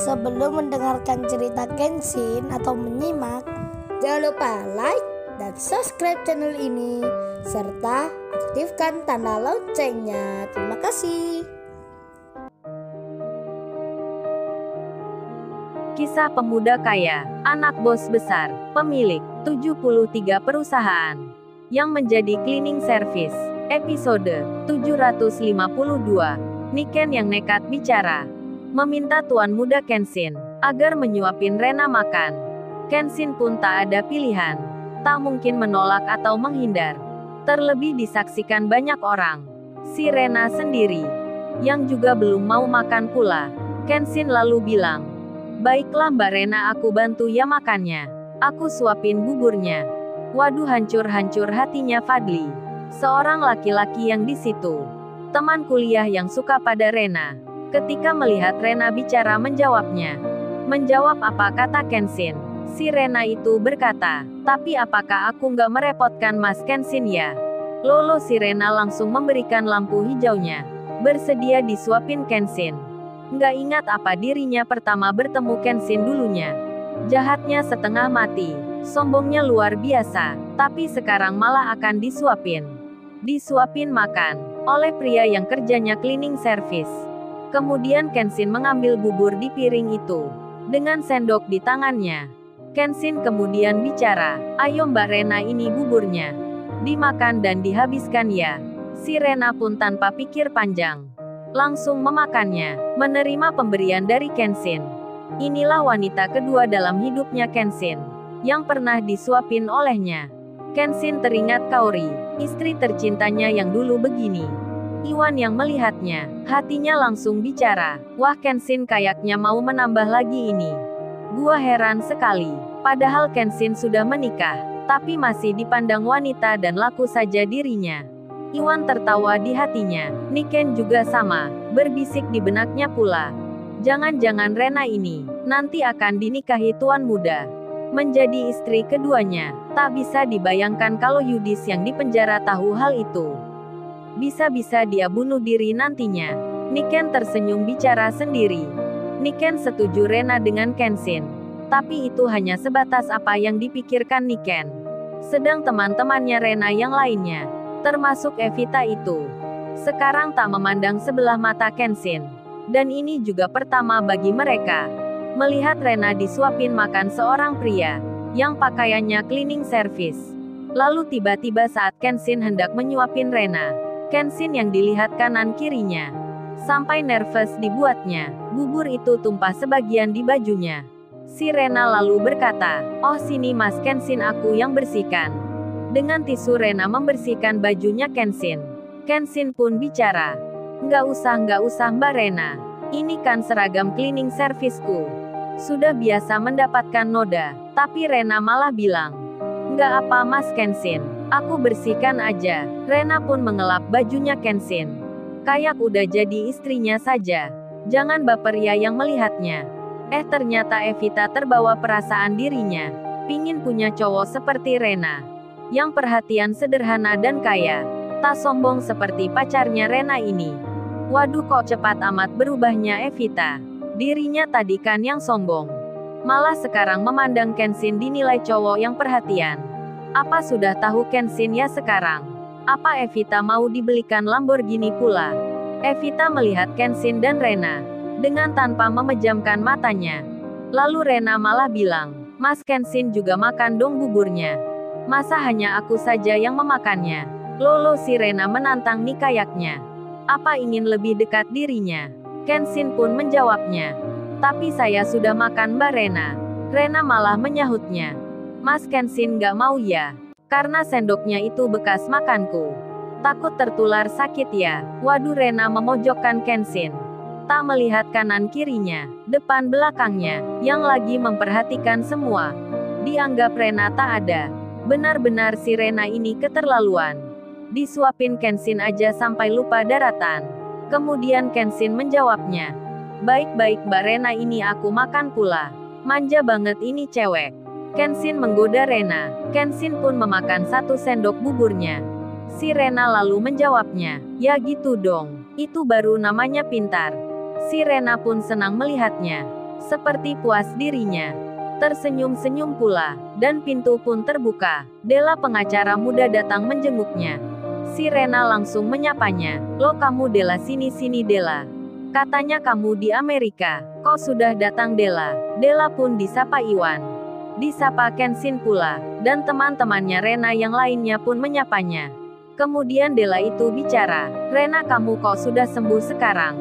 Sebelum mendengarkan cerita Kenshin atau menyimak, jangan lupa like dan subscribe channel ini serta aktifkan tanda loncengnya. Terima kasih. Kisah pemuda kaya, anak bos besar, pemilik 73 perusahaan, yang menjadi cleaning service. Episode 752. Niken yang nekat bicara, meminta tuan muda Kenshin agar menyuapin Rena makan. Kenshin pun tak ada pilihan, tak mungkin menolak atau menghindar. Terlebih disaksikan banyak orang. Si Rena sendiri, yang juga belum mau makan pula. Kenshin lalu bilang, "Baiklah Mbak Rena, aku bantu ya makannya. Aku suapin buburnya." Waduh, hancur-hancur hatinya Fadli. Seorang laki-laki yang di situ, teman kuliah yang suka pada Rena. Ketika melihat Rena bicara menjawabnya. "Menjawab apa?" kata Kenshin. Si Rena itu berkata, "Tapi apakah aku nggak merepotkan Mas Kenshin ya?" Lolo si Rena langsung memberikan lampu hijaunya. Bersedia disuapin Kenshin. Nggak ingat apa dirinya pertama bertemu Kenshin dulunya. Jahatnya setengah mati, sombongnya luar biasa, tapi sekarang malah akan disuapin. Disuapin makan, oleh pria yang kerjanya cleaning service. Kemudian Kenshin mengambil bubur di piring itu, dengan sendok di tangannya. Kenshin kemudian bicara, "Ayo Mbak Rena, ini buburnya. Dimakan dan dihabiskan ya." Si Rena pun tanpa pikir panjang, langsung memakannya, menerima pemberian dari Kenshin. Inilah wanita kedua dalam hidupnya Kenshin, yang pernah disuapin olehnya. Kenshin teringat Kaori, istri tercintanya yang dulu begini. Iwan yang melihatnya, hatinya langsung bicara, "Wah, Kenshin kayaknya mau menambah lagi ini." Gua heran sekali, padahal Kenshin sudah menikah, tapi masih dipandang wanita dan laku saja dirinya. Iwan tertawa di hatinya. Niken juga sama, berbisik di benaknya pula. Jangan-jangan Rena ini nanti akan dinikahi tuan muda, menjadi istri keduanya. Tak bisa dibayangkan kalau Yudis yang dipenjara tahu hal itu. Bisa-bisa dia bunuh diri nantinya. Niken tersenyum bicara sendiri. Niken setuju Rena dengan Kenshin, tapi itu hanya sebatas apa yang dipikirkan Niken. Sedang teman-temannya Rena yang lainnya, termasuk Evita itu, sekarang tak memandang sebelah mata Kenshin. Dan ini juga pertama bagi mereka, melihat Rena disuapin makan seorang pria, yang pakaiannya cleaning service. Lalu tiba-tiba saat Kenshin hendak menyuapin Rena, Kenshin yang dilihat kanan kirinya, sampai nervous dibuatnya, bubur itu tumpah sebagian di bajunya. Si Rena lalu berkata, "Oh sini Mas Kenshin, aku yang bersihkan." Dengan tisu Rena membersihkan bajunya Kenshin. Kenshin pun bicara, nggak usah Mbak Rena. Ini kan seragam cleaning serviceku. Sudah biasa mendapatkan noda." Tapi Rena malah bilang, "Nggak apa Mas Kenshin, aku bersihkan aja." Rena pun mengelap bajunya Kenshin. Kayak udah jadi istrinya saja. Jangan baper ya yang melihatnya. Ternyata Evita terbawa perasaan dirinya. Pingin punya cowok seperti Rena, yang perhatian, sederhana dan kaya. Tak sombong seperti pacarnya Rena ini. Waduh, kok cepat amat berubahnya Evita. Dirinya tadi kan yang sombong, malah sekarang memandang Kenshin dinilai cowok yang perhatian. Apa sudah tahu Kenshin ya sekarang? Apa Evita mau dibelikan Lamborghini pula? Evita melihat Kenshin dan Rena, dengan tanpa memejamkan matanya. Lalu Rena malah bilang, "Mas Kenshin juga makan dong buburnya. Masa hanya aku saja yang memakannya?" Lolo si Rena menantang nikayaknya. Apa ingin lebih dekat dirinya? Kenshin pun menjawabnya, "Tapi saya sudah makan Mbak Rena." Rena malah menyahutnya, "Mas Kenshin nggak mau ya? Karena sendoknya itu bekas makanku. Takut tertular sakit ya?" Waduh, Rena memojokkan Kenshin. Tak melihat kanan kirinya, depan belakangnya, yang lagi memperhatikan semua. Dianggap Rena tak ada. Benar-benar si Rena ini keterlaluan. Disuapin Kenshin aja sampai lupa daratan. Kemudian Kenshin menjawabnya, "Baik-baik Mbak Rena, ini aku makan pula. Manja banget ini cewek." Kenshin menggoda Rena. Kenshin pun memakan satu sendok buburnya. Si Rena lalu menjawabnya, "Ya gitu dong. Itu baru namanya pintar." Si Rena pun senang melihatnya. Seperti puas dirinya. Tersenyum-senyum pula, dan pintu pun terbuka. Della pengacara muda datang menjenguknya. Si Rena langsung menyapanya. "Lo kamu Della, sini-sini Della. Katanya kamu di Amerika. Kok sudah datang Della?" Della pun disapa Iwan. Disapa Kenshin pula, dan teman-temannya Rena yang lainnya pun menyapanya. Kemudian Della itu bicara, "Rena, kamu kok sudah sembuh sekarang?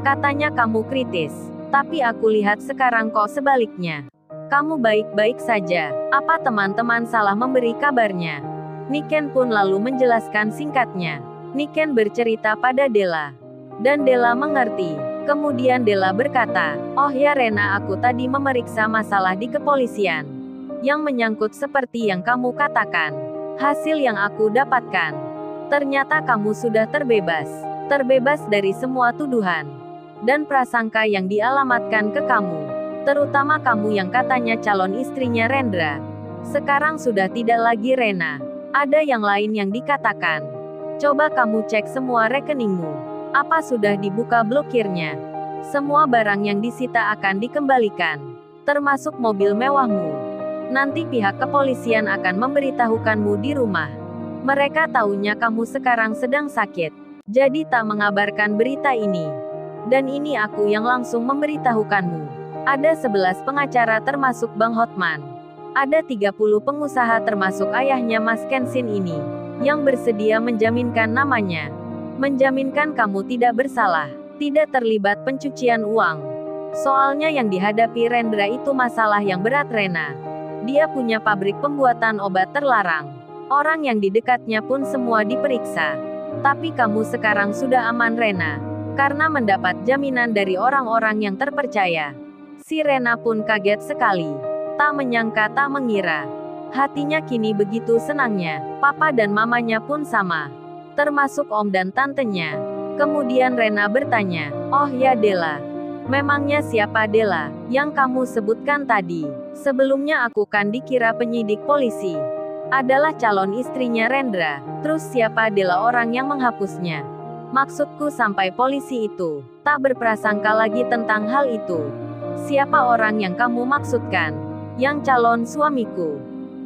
Katanya kamu kritis. Tapi aku lihat sekarang kok sebaliknya. Kamu baik-baik saja. Apa teman-teman salah memberi kabarnya?" Niken pun lalu menjelaskan singkatnya. Niken bercerita pada Della. Dan Della mengerti. Kemudian Della berkata, "Oh ya Rena, aku tadi memeriksa masalah di kepolisian. Yang menyangkut seperti yang kamu katakan. Hasil yang aku dapatkan. Ternyata kamu sudah terbebas. Terbebas dari semua tuduhan dan prasangka yang dialamatkan ke kamu. Terutama kamu yang katanya calon istrinya Rendra. Sekarang sudah tidak lagi Rena. Ada yang lain yang dikatakan. Coba kamu cek semua rekeningmu. Apa sudah dibuka blokirnya? Semua barang yang disita akan dikembalikan. Termasuk mobil mewahmu. Nanti pihak kepolisian akan memberitahukanmu di rumah. Mereka tahunya kamu sekarang sedang sakit. Jadi tak mengabarkan berita ini. Dan ini aku yang langsung memberitahukanmu. Ada 11 pengacara termasuk Bang Hotman. Ada 30 pengusaha termasuk ayahnya Mas Kenshin ini. Yang bersedia menjaminkan namanya. Menjaminkan kamu tidak bersalah. Tidak terlibat pencucian uang. Soalnya yang dihadapi Rendra itu masalah yang berat Rena. Dia punya pabrik pembuatan obat terlarang. Orang yang di dekatnya pun semua diperiksa. Tapi kamu sekarang sudah aman Rena. Karena mendapat jaminan dari orang-orang yang terpercaya. Si Rena pun kaget sekali. Tak menyangka, tak mengira. Hatinya kini begitu senangnya. Papa dan mamanya pun sama. Termasuk om dan tantenya. Kemudian Rena bertanya, "Oh ya Della. Memangnya siapa Della yang kamu sebutkan tadi? Sebelumnya aku kan dikira penyidik polisi. Adalah calon istrinya Rendra. Terus siapa Della orang yang menghapusnya? Maksudku sampai polisi itu tak berprasangka lagi tentang hal itu. Siapa orang yang kamu maksudkan? Yang calon suamiku."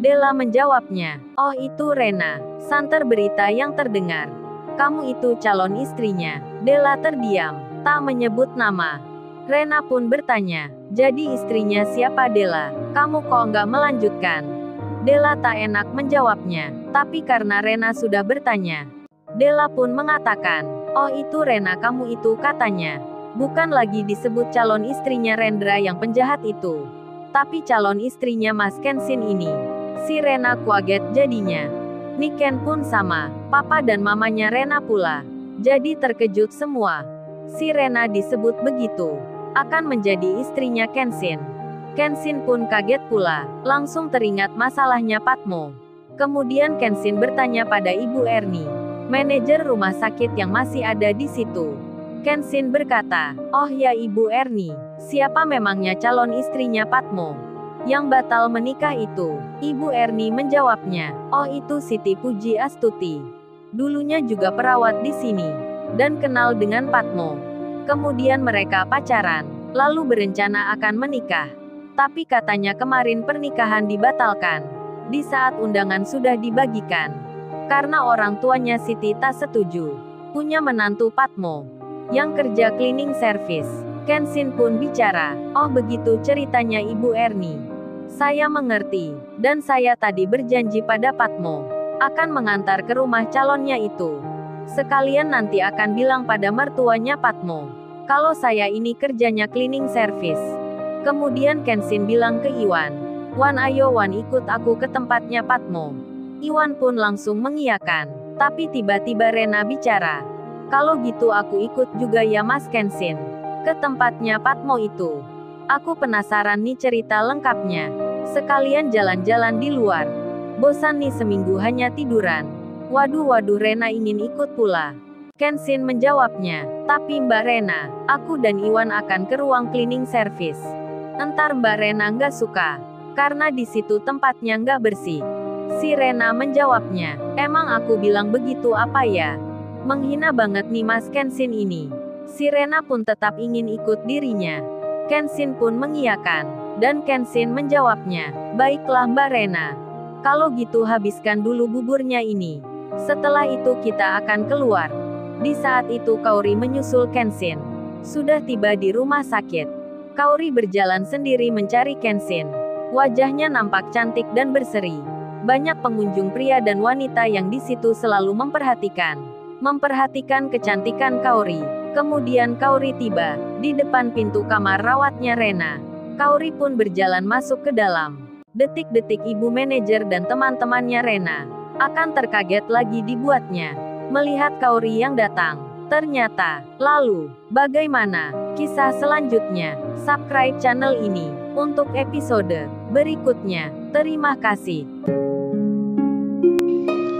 Della menjawabnya, "Oh itu Rena, santer berita yang terdengar. Kamu itu calon istrinya." Della terdiam, tak menyebut nama. Rena pun bertanya, "Jadi istrinya siapa Della? Kamu kok nggak melanjutkan?" Della tak enak menjawabnya, tapi karena Rena sudah bertanya. Della pun mengatakan, "Oh itu Rena kamu itu katanya. Bukan lagi disebut calon istrinya Rendra yang penjahat itu. Tapi calon istrinya Mas Kenshin ini." Si Rena kaget jadinya. Niken pun sama. Papa dan mamanya Rena pula. Jadi terkejut semua. Si Rena disebut begitu. Akan menjadi istrinya Kenshin. Kenshin pun kaget pula. Langsung teringat masalahnya Patmo. Kemudian Kenshin bertanya pada Ibu Ernie, manajer rumah sakit yang masih ada di situ. Kenshin berkata, "Oh ya Ibu Ernie, siapa memangnya calon istrinya Patmo yang batal menikah itu?" Ibu Ernie menjawabnya, "Oh itu Siti Puji Astuti. Dulunya juga perawat di sini. Dan kenal dengan Patmo. Kemudian mereka pacaran. Lalu berencana akan menikah. Tapi katanya kemarin pernikahan dibatalkan. Di saat undangan sudah dibagikan. Karena orang tuanya Siti tak setuju. Punya menantu Patmo yang kerja cleaning service." Kenshin pun bicara, "Oh begitu ceritanya Ibu Ernie. Saya mengerti, dan saya tadi berjanji pada Patmo akan mengantar ke rumah calonnya itu. Sekalian nanti akan bilang pada mertuanya Patmo kalau saya ini kerjanya cleaning service." Kemudian Kenshin bilang ke Iwan, "Wan ayo Wan ikut aku ke tempatnya Patmo." Iwan pun langsung mengiyakan. Tapi tiba-tiba Rena bicara, "Kalau gitu aku ikut juga ya Mas Kenshin. Ke tempatnya Patmo itu. Aku penasaran nih cerita lengkapnya. Sekalian jalan-jalan di luar. Bosan nih seminggu hanya tiduran." Waduh Rena ingin ikut pula. Kenshin menjawabnya, "Tapi Mbak Rena, aku dan Iwan akan ke ruang cleaning service. Entar Mbak Rena nggak suka. Karena di situ tempatnya nggak bersih." Si Rena menjawabnya, "Emang aku bilang begitu apa ya? Menghina banget nih Mas Kenshin ini." Si Rena pun tetap ingin ikut dirinya. Kenshin pun mengiyakan, dan Kenshin menjawabnya, "Baiklah Mbak Rena. Kalau gitu habiskan dulu buburnya ini. Setelah itu kita akan keluar." Di saat itu Kaori menyusul Kenshin. Sudah tiba di rumah sakit. Kaori berjalan sendiri mencari Kenshin. Wajahnya nampak cantik dan berseri. Banyak pengunjung pria dan wanita yang di situ selalu memperhatikan kecantikan Kaori. Kemudian Kaori tiba di depan pintu kamar rawatnya Rena. Kaori pun berjalan masuk ke dalam. Detik-detik ibu manajer dan teman-temannya Rena akan terkaget lagi dibuatnya melihat Kaori yang datang. Ternyata, lalu, bagaimana kisah selanjutnya? Subscribe channel ini untuk episode berikutnya. Terima kasih.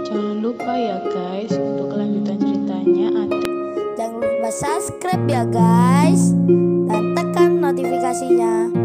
Jangan lupa ya guys untuk kelanjutan ceritanya. Jangan lupa subscribe ya guys, dan tekan notifikasinya